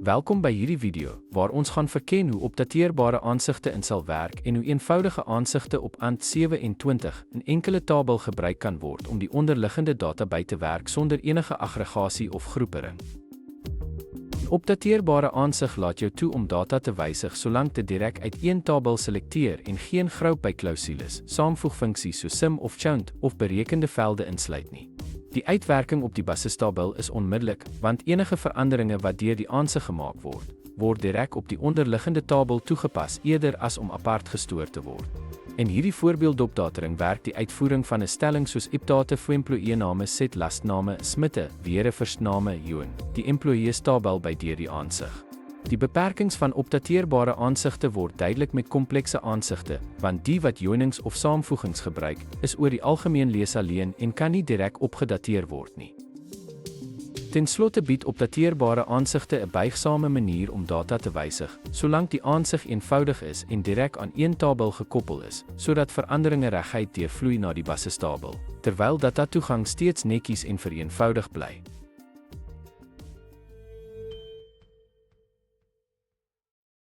Welkom by hierdie video, waar ons gaan verken hoe opdateerbare aansigte in sal werk en hoe eenvoudige aansigte op ANT27 in enkele tabel gebruik kan word om die onderliggende data by te werk sonder enige aggregasie of groepering. Die opdateerbare aansig laat jou toe om data te wysig solank dit direk uit een tabel selekteer en geen group by clausules, saamvoegfunksies soos sum of count of berekende velde insluit nie. Die uitwerking op die basistabel is onmiddellik, want enige veranderinge wat deur die aansig gemaak word, word direk op die onderliggende tabel toegepas eerder as om apart gestoor te word. In hierdie voorbeeldopdatering werk die uitvoering van 'n stelling soos ipdate vir employeename, set lastname, smitte, were versname, joon, die employeestabel by deur die aansig. Die beperkings van opdateerbare aansigte word duidelik met komplekse aansigte, want die wat jonings of saamvoegings gebruik, is oor die algemeen lees alleen en kan nie direk opgedateer word nie. Ten slotte bied opdateerbare aansigte 'n buigsame manier om data te wysig, solank die aansig eenvoudig is en direk aan een tabel gekoppel is, sodat veranderinge reguit deurvloei na die basistabel, terwyl datatoegang steeds netjies en vereenvoudig bly.